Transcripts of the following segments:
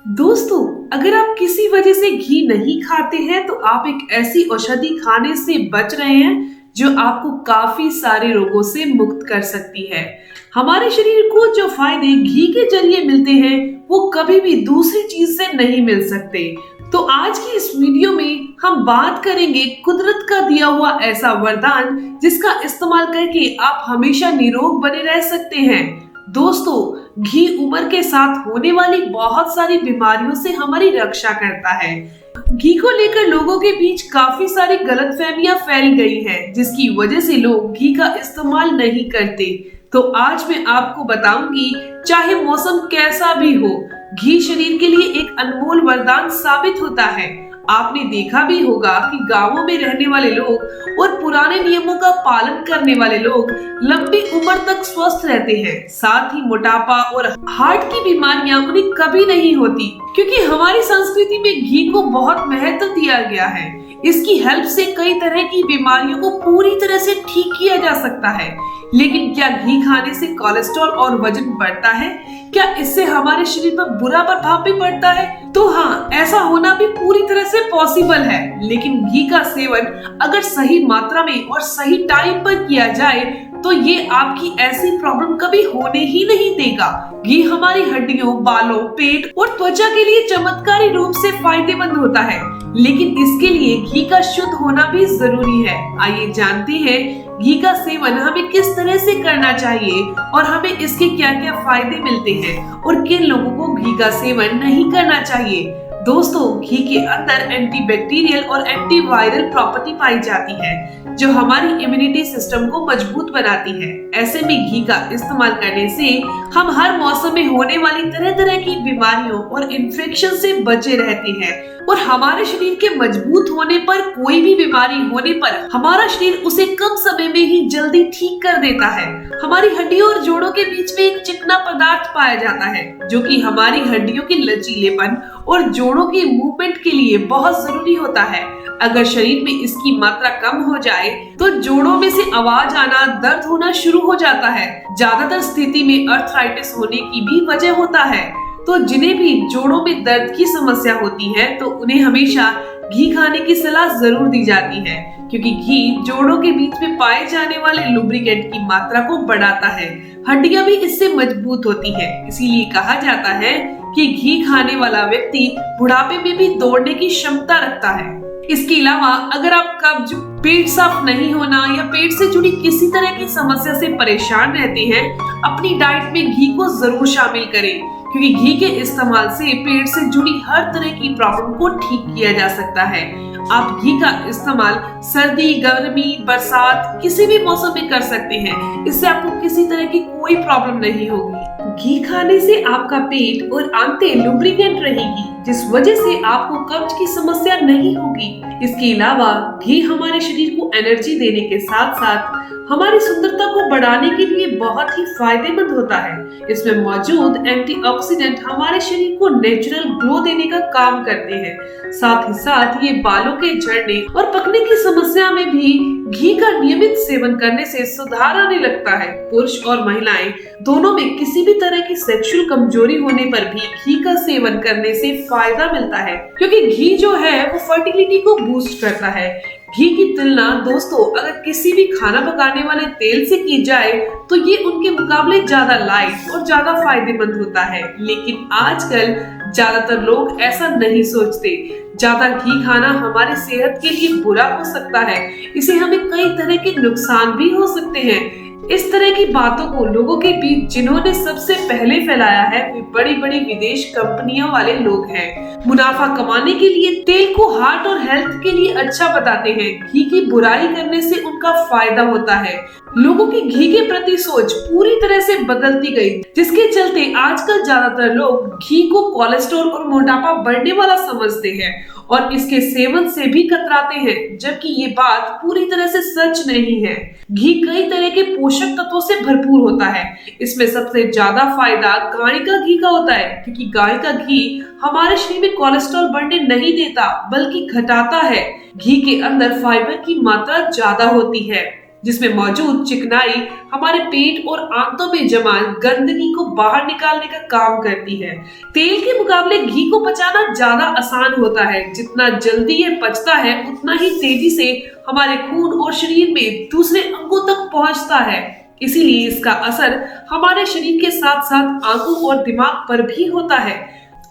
दोस्तों, अगर आप किसी वजह से घी नहीं खाते हैं तो आप एक ऐसी औषधि खाने से बच रहे हैं जो आपको काफी सारे रोगों से मुक्त कर सकती है। हमारे शरीर को जो फायदे घी के जरिए मिलते हैं वो कभी भी दूसरी चीज से नहीं मिल सकते। तो आज की इस वीडियो में हम बात करेंगे कुदरत का दिया हुआ ऐसा वरदान जिसका इस्तेमाल करके आप हमेशा निरोग बने रह सकते हैं। दोस्तों, घी उम्र के साथ होने वाली बहुत सारी बीमारियों से हमारी रक्षा करता है। घी को लेकर लोगों के बीच काफी सारी गलतफहमियां फैल गई हैं, जिसकी वजह से लोग घी का इस्तेमाल नहीं करते। तो आज मैं आपको बताऊंगी, चाहे मौसम कैसा भी हो, घी शरीर के लिए एक अनमोल वरदान साबित होता है। आपने देखा भी होगा कि गांवों में रहने वाले लोग और पुराने नियमों का पालन करने वाले लोग लंबी उम्र तक स्वस्थ रहते हैं। साथ ही मोटापा और हार्ट की बीमारियां उन्हें कभी नहीं होती, क्योंकि हमारी संस्कृति में घी को बहुत महत्व दिया गया है। इसकी हेल्प से कई तरह की बीमारियों को पूरी तरह से ठीक किया जा सकता है। लेकिन क्या घी खाने से कोलेस्ट्रॉल और वजन बढ़ता है? क्या इससे हमारे शरीर पर बुरा प्रभाव भी पड़ता है? तो हाँ, ऐसा होना भी पूरी तरह से पॉसिबल है। लेकिन घी का सेवन अगर सही मात्रा में और सही टाइम पर किया जाए तो ये आपकी ऐसी प्रॉब्लम कभी होने ही नहीं देगा। घी हमारी हड्डियों, बालों, पेट और त्वचा के लिए चमत्कारी रूप से फायदेमंद होता है, लेकिन इसके लिए घी का शुद्ध होना भी जरूरी है। आइए जानते हैं घी का सेवन हमें किस तरह से करना चाहिए और हमें इसके क्या क्या फायदे मिलते हैं और किन लोगों को घी का सेवन नहीं करना चाहिए। दोस्तों, घी के अंदर एंटीबैक्टीरियल और एंटीवायरल प्रॉपर्टी पाई जाती है जो हमारी इम्यूनिटी सिस्टम को मजबूत बनाती है। ऐसे में घी का इस्तेमाल करने से हम हर मौसम में होने वाली तरह तरह की बीमारियों और इन्फेक्शन से बचे रहते हैं और हमारे शरीर के मजबूत होने पर कोई भी बीमारी होने पर हमारा शरीर उसे कम समय में ही जल्दी ठीक कर देता है। हमारी हड्डियों और जोड़ों के बीच में एक चिकना पदार्थ पाया जाता है जो कि हमारी हड्डियों के लचीलेपन और जोड़ों की मूवमेंट के लिए बहुत जरूरी होता है। अगर शरीर में इसकी मात्रा कम हो जाए तो जोड़ों में से आवाज आना, दर्द होना शुरू हो जाता है। ज्यादातर स्थिति में अर्थराइटिस होने की भी वजह होता है। तो जिन्हें भी जोड़ों में दर्द की समस्या होती है तो उन्हें हमेशा घी खाने की सलाह जरूर दी जाती है, क्योंकि घी जोड़ों के बीच में पाए जाने वाले लुब्रिकेंट की मात्रा को बढ़ाता है। हड्डियां भी इससे मजबूत होती है। इसीलिए कहा जाता है कि घी खाने वाला व्यक्ति बुढ़ापे में भी दौड़ने की क्षमता रखता है। इसके अलावा अगर आप कब्ज, पेट साफ नहीं होना या पेट से जुड़ी किसी तरह की समस्या से परेशान रहते हैं, अपनी डाइट में घी को जरूर शामिल करें, क्योंकि घी के इस्तेमाल से पेट से जुड़ी हर तरह की प्रॉब्लम को ठीक किया जा सकता है। आप घी का इस्तेमाल सर्दी, गर्मी, बरसात किसी भी मौसम में कर सकते हैं। इससे आपको किसी तरह की कोई प्रॉब्लम नहीं होगी। घी खाने से आपका पेट और आंतें लुब्रिकेंट रहेगी, जिस वजह से आपको कब्ज की समस्या नहीं होगी। इसके अलावा घी हमारे शरीर को एनर्जी देने के साथ साथ हमारी सुंदरता को बढ़ाने के लिए बहुत ही फायदेमंद होता है। इसमें मौजूद एंटीऑक्सीडेंट हमारे शरीर को नेचुरल ग्लो देने का काम करते हैं। साथ ही साथ ये बालों के झड़ने और पकने की समस्या में भी घी का नियमित सेवन करने से सुधार आने लगता है। पुरुष और महिलाएं दोनों में किसी भी तरह की सेक्सुअल कमजोरी होने पर भी घी का सेवन करने से फायदा मिलता है, क्योंकि घी जो है वो फर्टिलिटी को बूस्ट करता है। घी की तुलना दोस्तों अगर किसी भी खाना पकाने वाले तेल से की जाए तो ये उनके मुकाबले ज्यादा लाइट और ज्यादा फायदेमंद होता है। लेकिन आजकल ज्यादातर लोग ऐसा नहीं सोचते। ज्यादा घी खाना हमारी सेहत के लिए बुरा हो सकता है। इसे हमें कई तरह के नुकसान भी हो सकते हैं। इस तरह की बातों को लोगों के बीच जिन्होंने सबसे पहले फैलाया है वे बड़ी बड़ी विदेश कंपनियों वाले लोग हैं। मुनाफा कमाने के लिए तेल को हार्ट और हेल्थ के लिए अच्छा बताते हैं। घी की बुराई करने से उनका फायदा होता है। लोगों की घी के प्रति सोच पूरी तरह से बदलती गई, जिसके चलते आजकल ज्यादातर लोग घी को कोलेस्ट्रॉल और मोटापा बढ़ने वाला समझते हैं और इसके सेवन से भी कतराते हैं, जबकि ये बात पूरी तरह से सच नहीं है। घी कई तरह के पोषक तत्वों से भरपूर होता है। इसमें सबसे ज्यादा फायदा गाय का घी का होता है, क्योंकि गाय का घी हमारे शरीर में कोलेस्ट्रॉल बढ़ने नहीं देता बल्कि घटाता है। घी के अंदर फाइबर की मात्रा ज्यादा होती है। जिसमें मौजूद चिकनाई हमारे पेट और आंतों में जमा गंदगी को बाहर निकालने का काम करती है। तेल के मुकाबले घी को पचाना ज्यादा आसान होता है। जितना जल्दी ये पचता है उतना ही तेजी से हमारे खून और शरीर में दूसरे अंगों तक पहुंचता है। इसीलिए इसका असर हमारे शरीर के साथ साथ आंखों और दिमाग पर भी होता है।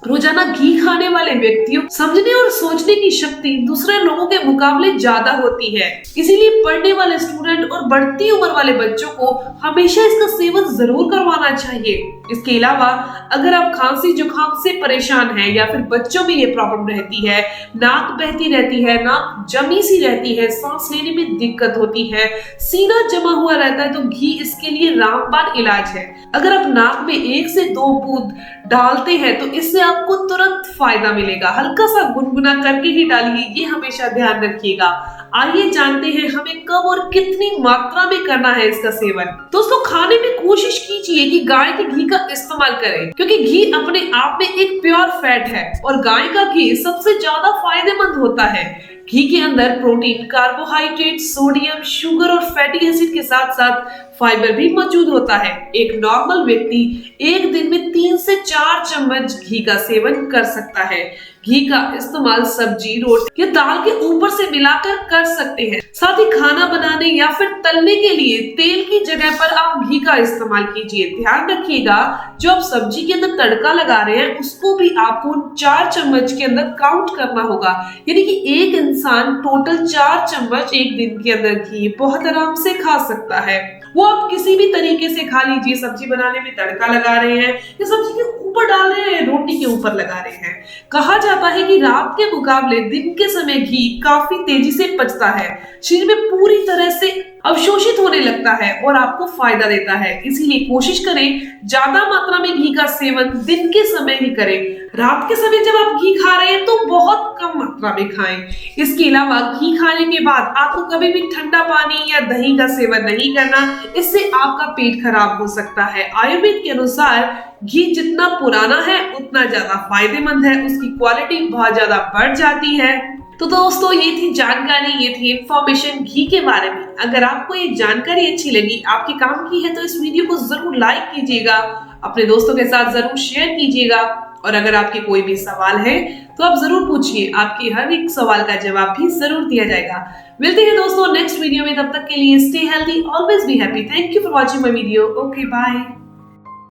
रोजाना घी खाने वाले व्यक्तियों समझने और सोचने की शक्ति दूसरे लोगों के मुकाबले ज्यादा होती है। इसीलिए पढ़ने वाले स्टूडेंट और बढ़ती उम्र वाले बच्चों को हमेशा इसका सेवन जरूर करवाना चाहिए। इसके अलावा अगर आप खांसी जुकाम से परेशान हैं या फिर बच्चों में ये प्रॉब्लम रहती है, नाक बहती रहती है, नाक जमी सी रहती है, सांस लेने में दिक्कत होती है, सीना जमा हुआ रहता है, तो घी इसके लिए रामबाण इलाज है। अगर आप नाक में 1 से 2 बूंद डालते हैं तो इससे आपको तुरंत फायदा मिलेगा। हल्का सा गुनगुना करके ही डालिए, ये हमेशा ध्यान रखिएगा। आइए जानते हैं हमें कब और कितनी मात्रा में करना है इसका सेवन। दोस्तों, खाने में कोशिश कीजिए कि गाय के घी का इस्तेमाल करें, क्योंकि घी अपने आप में एक प्योर फैट है और गाय का घी सबसे ज्यादा फायदेमंद होता है। घी के अंदर प्रोटीन, कार्बोहाइड्रेट, सोडियम, शुगर और फैटी एसिड के साथ साथ फाइबर भी मौजूद होता है। एक नॉर्मल व्यक्ति एक दिन में 3 से 4 चम्मच घी का सेवन कर सकता है। घी का इस्तेमाल सब्जी, रोटी या दाल के ऊपर से मिलाकर कर सकते हैं। साथ ही खाना बनाने या फिर तलने के लिए तेल की जगह पर आप घी का इस्तेमाल कीजिए। ध्यान रखिएगा, जो आप सब्जी के अंदर तड़का लगा रहे हैं उसको भी आपको 4 चम्मच के अंदर काउंट करना होगा। यानी कि एक इंसान टोटल 4 चम्मच एक दिन के अंदर घी बहुत आराम से खा सकता है। वो आप किसी भी तरीके से खा लीजिए। सब्जी बनाने में तड़का लगा रहे हैं या सब्जी के ऊपर डाल रहे हैं, रोटी के ऊपर लगा रहे हैं। कहा जाता है कि रात के मुकाबले दिन के समय घी काफी तेजी से पचता है, शरीर में पूरी तरह से अवशोषित होने लगता है और आपको फायदा देता है। इसीलिए कोशिश करें ज्यादा मात्रा में घी का सेवन दिन के समय ही करें। रात के समय जब आप घी खा रहे हैं तो बहुत कम मात्रा में खाएं। इसके अलावा घी खाने के बाद आपको कभी भी ठंडा पानी या दही का सेवन नहीं करना, इससे आपका पेट खराब हो सकता है। आयुर्वेद के अनुसार घी जितना पुराना है उतना ज्यादा फायदेमंद है, उसकी क्वालिटी बहुत ज्यादा बढ़ जाती है। तो दोस्तों, ये थी जानकारी, ये थी इंफॉर्मेशन घी के बारे में। अगर आपको ये जानकारी अच्छी लगी, आपके काम की है, तो इस वीडियो को जरूर लाइक कीजिएगा, अपने दोस्तों के साथ जरूर शेयर कीजिएगा। और अगर आपके कोई भी सवाल है तो आप जरूर पूछिए, आपके हर एक सवाल का जवाब भी जरूर दिया जाएगा। मिलते हैं दोस्तों नेक्स्ट वीडियो में, तब तक के लिए stay healthy, always be happy. Thank you for watching my video. Okay, bye.